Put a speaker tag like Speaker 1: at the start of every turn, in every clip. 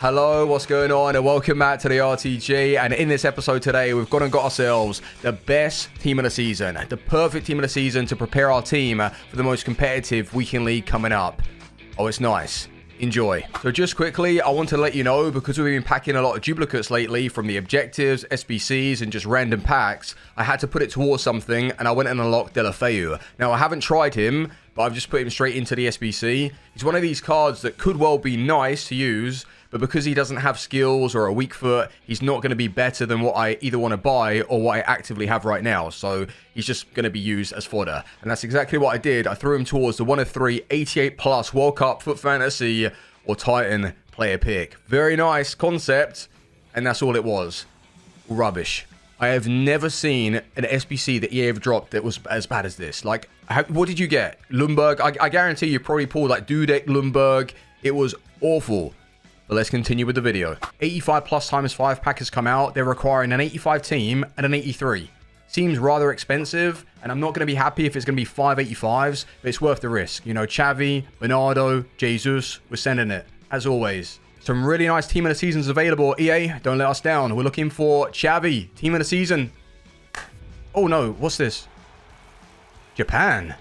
Speaker 1: Hello, what's going on, and welcome back to the RTG. And in this episode today, we've gone and got ourselves the best team of the season, the perfect team of the season to prepare our team for the most competitive weekend league coming up. Oh, it's nice. Enjoy. So just quickly, I want to let you know, because we've been packing a lot of duplicates lately from the objectives, SBCs, and just random packs, I had to put it towards something, and I went and unlocked Delafeu. Now, I haven't tried him, but I've just put him straight into the SBC. He's one of these cards that could well be nice to use, but because he doesn't have skills or a weak foot, he's not going to be better than what I either want to buy or what I actively have right now. So he's just going to be used as fodder. And that's exactly what I did. I threw him towards the 1 of 3 88 plus World Cup Foot Fantasy or Titan player pick. Very nice concept. And that's all it was. Rubbish. I have never seen an SBC that EA have dropped that was as bad as this. Like, what did you get? Lundberg? I guarantee you probably pulled like Dudek, Lundberg. It was awful. But let's continue with the video. 85 plus times 5 pack has come out. They're requiring an 85 team and an 83. Seems rather expensive, and I'm not going to be happy if it's going to be 5 85s, but it's worth the risk. You know, Xavi, Bernardo, Jesus, we're sending it, as always. Some really nice team of the seasons available. EA, don't let us down. We're looking for Xavi, team of the season. Oh no, what's this? Japan.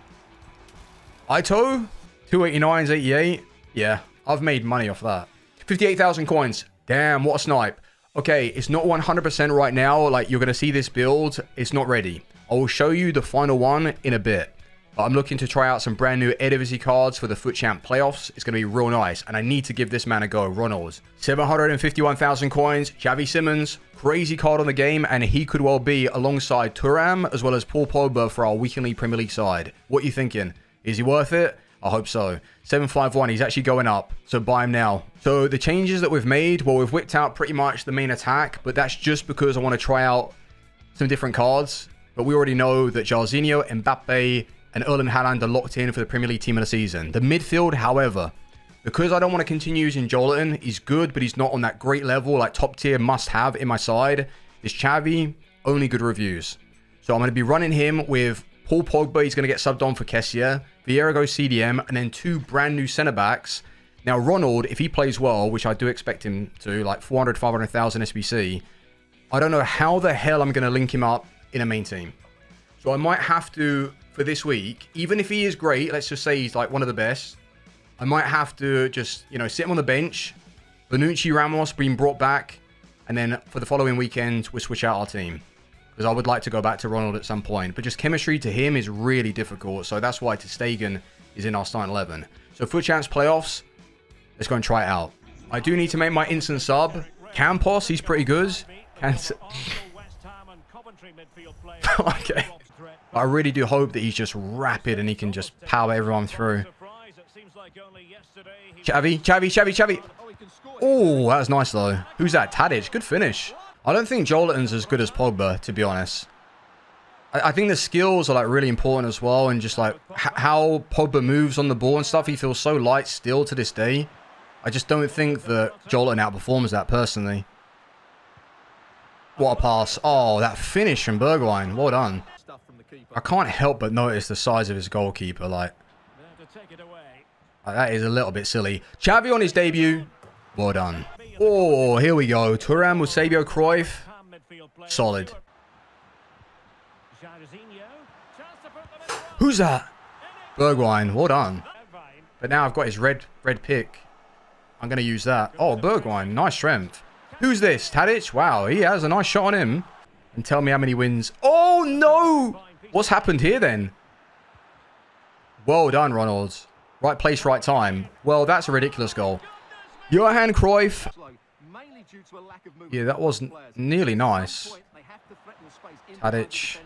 Speaker 1: Ito, 289s, 88. Yeah, I've made money off that. 58,000 coins. Damn, what a snipe. Okay, it's not 100% right now. Like, you're going to see this build. It's not ready. I will show you the final one in a bit. But I'm looking to try out some brand new Eredivisie cards for the Foot Champ playoffs. It's going to be real nice. And I need to give this man a go. Ronald. 751,000 coins. Xavi Simons. Crazy card on the game. And he could well be alongside Thuram as well as Paul Pogba for our Weekend League Premier League side. What are you thinking? Is he worth it? I hope so. 751, he's actually going up, so buy him now. So the changes that we've made, well, we've whipped out pretty much the main attack, but that's just because I want to try out some different cards. But we already know that Jarzinho, Mbappe, and Erling Haaland are locked in for the Premier League team of the season. The midfield, however, because I don't want to continue using Joleton, he's good, but he's not on that great level, like top tier must-have in my side. This Xavi, only good reviews. So I'm going to be running him with Paul Pogba. He's going to get subbed on for Kessia. Vieira goes CDM, and then 2 brand new centre-backs. Now, Ronald, if he plays well, which I do expect him to, like 400, 500,000 SBC, I don't know how the hell I'm going to link him up in a main team. So I might have to, for this week, even if he is great, let's just say he's like one of the best, I might have to just, you know, sit him on the bench, Bonucci, Ramos being brought back, and then for the following weekend, we'll switch out our team. Because I would like to go back to Ronald at some point. But just chemistry to him is really difficult. So that's why Ter Stegen is in our starting 11. So Foot Champs playoffs, let's go and try it out. I do need to make my instant sub. Campos, he's pretty good. Okay. I really do hope that he's just rapid and he can just power everyone through. Xavi. Oh, that was nice though. Who's that? Tadic. Good finish. I don't think Joleton's as good as Pogba, to be honest. I think the skills are like really important as well, and just like how Pogba moves on the ball and stuff. He feels so light still to this day. I just don't think that Joleton outperforms that personally. What a pass. Oh, that finish from Bergwijn. Well done. I can't help but notice the size of his goalkeeper. Like that is a little bit silly. Xavi on his debut. Well done. Oh, here we go. Thuram, Eusebio, Cruyff. Solid. Who's that? Bergwijn. Well done. But now I've got his red pick. I'm going to use that. Oh, Bergwijn. Nice strength. Who's this? Tadic? Wow, he has a nice shot on him. And tell me how many wins. Oh, no! What's happened here then? Well done, Ronald. Right place, right time. Well, that's a ridiculous goal. Johan Cruyff. Yeah, that was nearly nice. Tadic.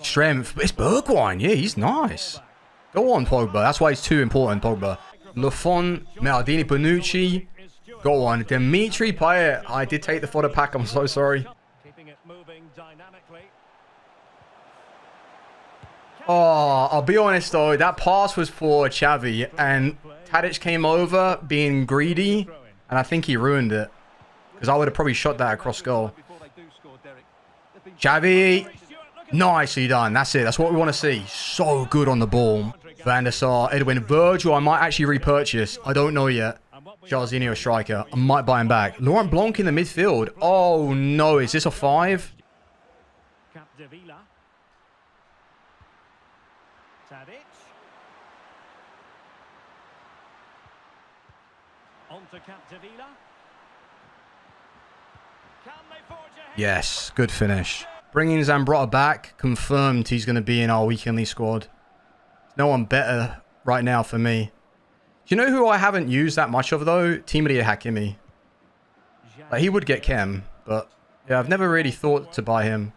Speaker 1: Strength. It's Bergwijn. Yeah, he's nice. Go on, Pogba. That's why he's too important, Pogba. Lafont, Maldini, Bonucci. Go on. Dimitri Payet. I did take the fodder pack. I'm so sorry. Oh, I'll be honest though. That pass was for Xavi. And Tadic came over being greedy. And I think he ruined it. Because I would have probably shot that across goal. Xavi. Nicely done. That's it. That's what we want to see. So good on the ball. Van der Sar, Edwin, Virgil, I might actually repurchase. I don't know yet. Jarzinho striker. I might buy him back. Laurent Blanc in the midfield. Oh, no. Is this a 5? Yes, good finish. Bringing Zambrotta back, confirmed he's going to be in our weekly squad. No one better right now for me. Do you know who I haven't used that much of, though? Teammate Hakimi. Like, he would get Chem, but yeah, I've never really thought to buy him.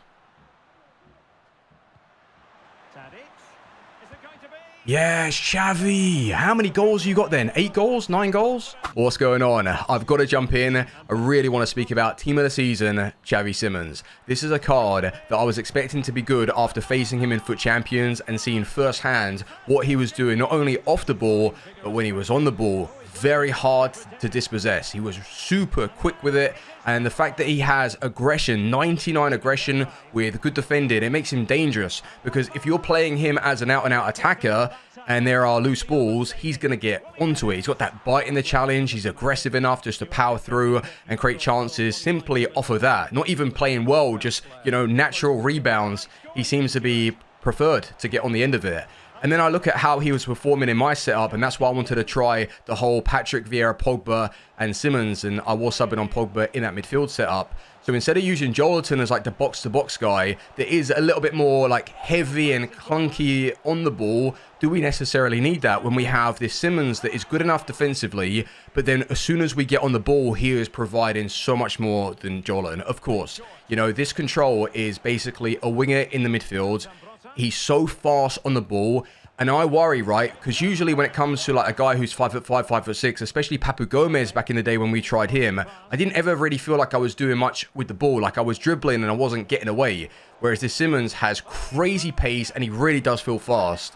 Speaker 1: Yes, Xavi. How many goals you got then? 8 goals? 9 goals? What's going on? I've got to jump in. I really want to speak about Team of the Season, Xavi Simons. This is a card that I was expecting to be good after facing him in FUT Champions and seeing firsthand what he was doing, not only off the ball, but when he was on the ball. Very hard to dispossess. He was super quick with it, and the fact that he has aggression, 99 aggression with good defending, it makes him dangerous, because if you're playing him as an out-and-out attacker and there are loose balls, he's going to get onto it. He's got that bite in the challenge. He's aggressive enough just to power through and create chances simply off of that. Not even playing well, just, you know, natural rebounds. He seems to be preferred to get on the end of it. And then I look at how he was performing in my setup, and that's why I wanted to try the whole Patrick Vieira, Pogba, and Simons, and I was subbing on Pogba in that midfield setup. So instead of using Joelton as like the box-to-box guy that is a little bit more like heavy and clunky on the ball, do we necessarily need that when we have this Simons that is good enough defensively, but then as soon as we get on the ball, he is providing so much more than Joelton. Of course, you know, this control is basically a winger in the midfield. He's so fast on the ball, and I worry, right? Because usually when it comes to like a guy who's 5'5", 5'6", especially Papu Gomez back in the day when we tried him, I didn't ever really feel like I was doing much with the ball. Like I was dribbling and I wasn't getting away. Whereas this Simons has crazy pace and he really does feel fast.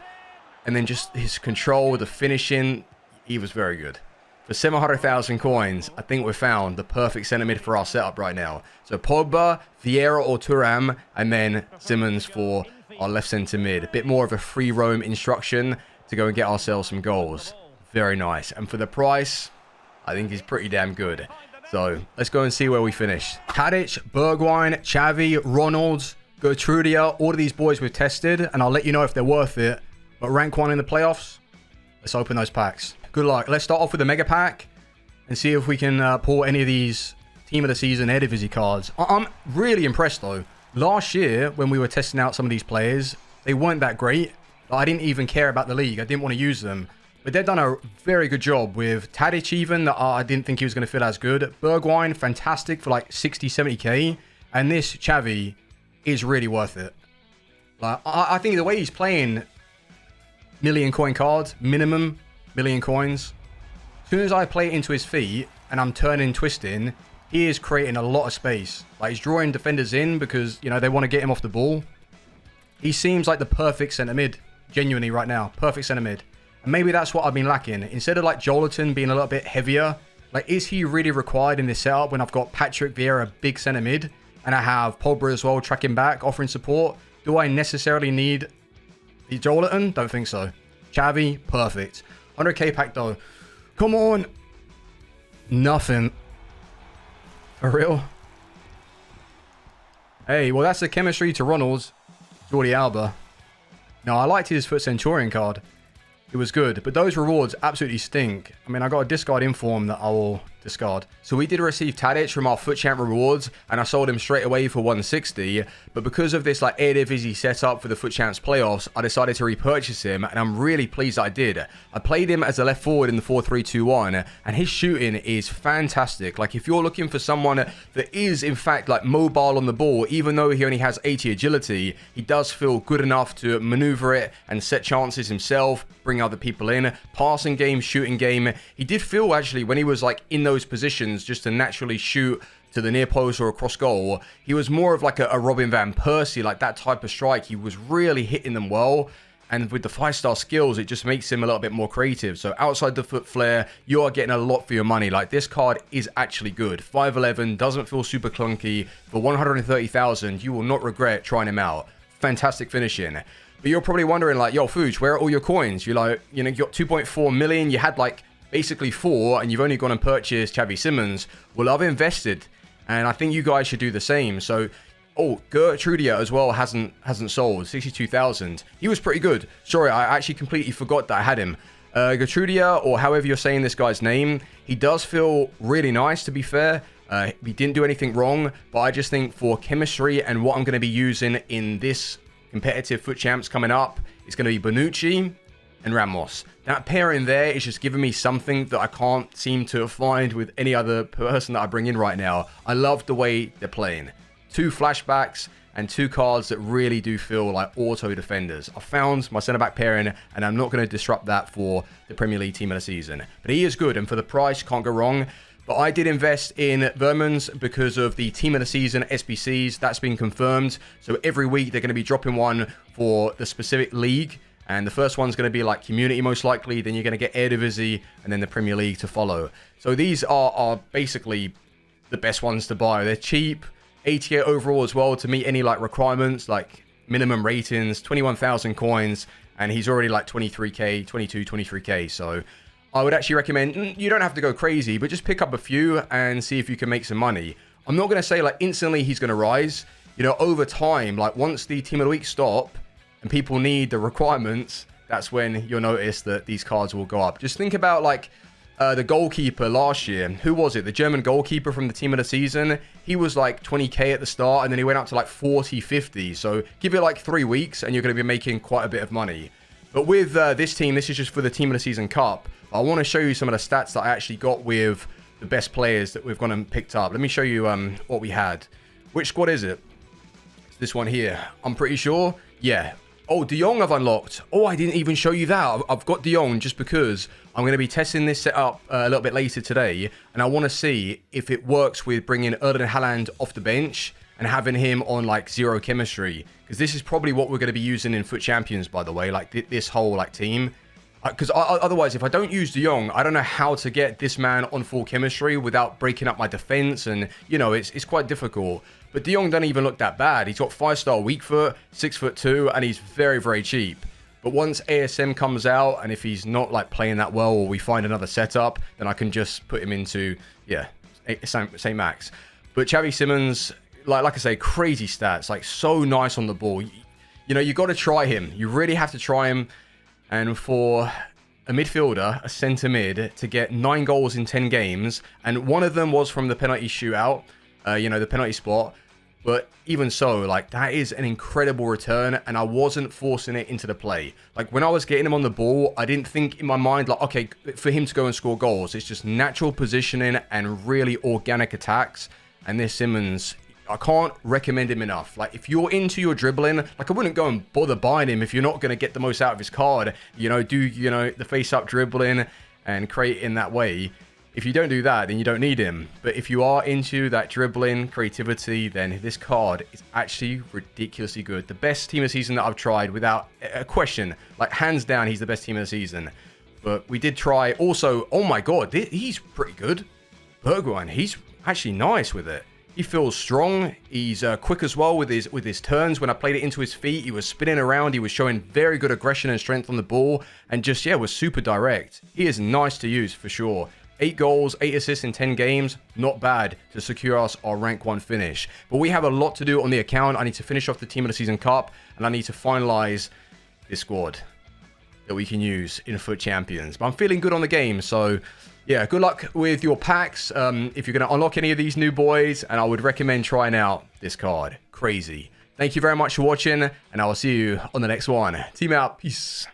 Speaker 1: And then just his control, the finishing, he was very good. For 700,000 coins, I think we've found the perfect centre mid for our setup right now. So Pogba, Vieira or Thuram, and then Simons for our left centre mid. A bit more of a free roam instruction to go and get ourselves some goals. Very nice. And for the price, I think he's pretty damn good. So let's go and see where we finish. Tadic, Bergwijn, Xavi, Ronald, Gertrudia, all of these boys we've tested, and I'll let you know if they're worth it. But rank 1 in the playoffs, let's open those packs. Good luck. Let's start off with the mega pack and see if we can pull any of these Team of the Season Eredivisie cards. I'm really impressed though. Last year, when we were testing out some of these players, they weren't that great. I didn't even care about the league. I didn't want to use them. But they've done a very good job with Tadic even, that I didn't think he was going to feel as good. Bergwijn, fantastic for like 60, 70k. And this Xavi is really worth it. Like, I think the way he's playing, million coin cards, minimum million coins. As soon as I play it into his feet and I'm turning, twisting, he is creating a lot of space. Like, he's drawing defenders in because, you know, they want to get him off the ball. He seems like the perfect centre mid, genuinely right now. Perfect centre mid. And maybe that's what I've been lacking. Instead of like Joelton being a little bit heavier, like, is he really required in this setup when I've got Patrick Vieira, big centre mid, and I have Pogba as well, tracking back, offering support? Do I necessarily need the Joelton? Don't think so. Xavi, perfect. 100k pack though. Come on. Nothing. For real? Hey, well, that's the chemistry to Ronald's. Jordi Alba. No, I liked his FUT Centurion card. It was good, but those rewards absolutely stink. I mean, I got a discard inform that I will discard. So we did receive Tadic from our FUT Champ rewards, and I sold him straight away for 160. But because of this like Eredivisie setup for the FUT Champs playoffs, I decided to repurchase him, and I'm really pleased that I did. I played him as a left forward in the 4-3-2-1, and his shooting is fantastic. Like, if you're looking for someone that is in fact like mobile on the ball, even though he only has 80 agility, he does feel good enough to maneuver it and set chances himself, bring other people in, passing game, shooting game. He did feel actually when he was like in those positions just to naturally shoot to the near post or across goal, he was more of like a Robin van Persie, like that type of strike. He was really hitting them well, and with the 5-star skills, it just makes him a little bit more creative. So outside the foot flare, you are getting a lot for your money. Like, this card is actually good. 5'11", doesn't feel super clunky. For 130,000, you will not regret trying him out. Fantastic finishing. But you're probably wondering like, yo, Fuge, where are all your coins? You're like, you know, you got 2.4 million. You had like basically 4 and you've only gone and purchased Xavi Simons. Well, I've invested and I think you guys should do the same. So, oh, Gertrudia as well hasn't sold. 62,000. He was pretty good. Sorry, I actually completely forgot that I had him. Gertrudia, or however you're saying this guy's name, he does feel really nice, to be fair. He didn't do anything wrong, but I just think for chemistry and what I'm going to be using in this competitive FUT Champs coming up, it's going to be Bonucci and Ramos. That pairing there is just giving me something that I can't seem to find with any other person that I bring in right now. I love the way they're playing. 2 flashbacks and 2 cards that really do feel like auto defenders. I found my centre back pairing and I'm not going to disrupt that for the Premier League team of the season. But he is good and for the price, can't go wrong. But I did invest in Vermans because of the team of the season SBCs. That's been confirmed. So every week they're going to be dropping one for the specific league. And the first one's going to be like community most likely. Then you're going to get Eredivisie and then the Premier League to follow. So these are basically the best ones to buy. They're cheap. 88 overall as well to meet any like requirements like minimum ratings, 21,000 coins, and he's already like 23k, 23k. So I would actually recommend, you don't have to go crazy, but just pick up a few and see if you can make some money. I'm not going to say like instantly he's going to rise, you know, over time, like once the team of the week stop and people need the requirements, that's when you'll notice that these cards will go up. Just think about like the goalkeeper last year. Who was it? The German goalkeeper from the team of the season. He was like 20k at the start and then he went up to like 40, 50. So give it like 3 weeks and you're going to be making quite a bit of money. But with this team, this is just for the team of the season cup. I want to show you some of the stats that I actually got with the best players that we've gone and picked up. Let me show you what we had. Which squad is it? It's this one here. I'm pretty sure. Yeah. Oh, De Jong I've unlocked. Oh, I didn't even show you that. I've got De Jong just because I'm going to be testing this setup a little bit later today. And I want to see if it works with bringing Erling Haaland off the bench and having him on like 0 chemistry. Because this is probably what we're going to be using in FUT Champions, by the way. Like this whole like team. Because otherwise, if I don't use De Jong, I don't know how to get this man on full chemistry without breaking up my defense. And, you know, it's quite difficult. But De Jong doesn't even look that bad. He's got 5-star weak foot, 6'2", and he's very, very cheap. But once ASM comes out, and if he's not like playing that well, or we find another setup, then I can just put him into, yeah, St. Max. But Xavi Simons, like I say, crazy stats, like so nice on the ball. You know, you got to try him. You really have to try him. And for a midfielder, a centre mid, to get 9 goals in 10 games, and one of them was from the penalty shootout, you know, the penalty spot. But even so, like, that is an incredible return, and I wasn't forcing it into the play. Like, when I was getting him on the ball, I didn't think in my mind, like, okay, for him to go and score goals. It's just natural positioning and really organic attacks. And this Simons, I can't recommend him enough. Like, if you're into your dribbling, like, I wouldn't go and bother buying him if you're not going to get the most out of his card. You know, do, you know, the face-up dribbling and create in that way. If you don't do that, then you don't need him. But if you are into that dribbling, creativity, then this card is actually ridiculously good. The best team of the season that I've tried without a question. Like, hands down, he's the best team of the season. But we did try. Also, oh my god, he's pretty good. Bergwijn, he's actually nice with it. He feels strong. He's quick as well with his turns. When I played it into his feet, he was spinning around. He was showing very good aggression and strength on the ball. And just, yeah, was super direct. He is nice to use for sure. 8 goals, 8 assists in 10 games. Not bad to secure us our rank 1 finish. But we have a lot to do on the account. I need to finish off the Team of the Season Cup. And I need to finalize this squad that we can use in FUT Champions. But I'm feeling good on the game. So, yeah, good luck with your packs. If you're going to unlock any of these new boys. And I would recommend trying out this card. Crazy. Thank you very much for watching. And I will see you on the next one. Team out. Peace.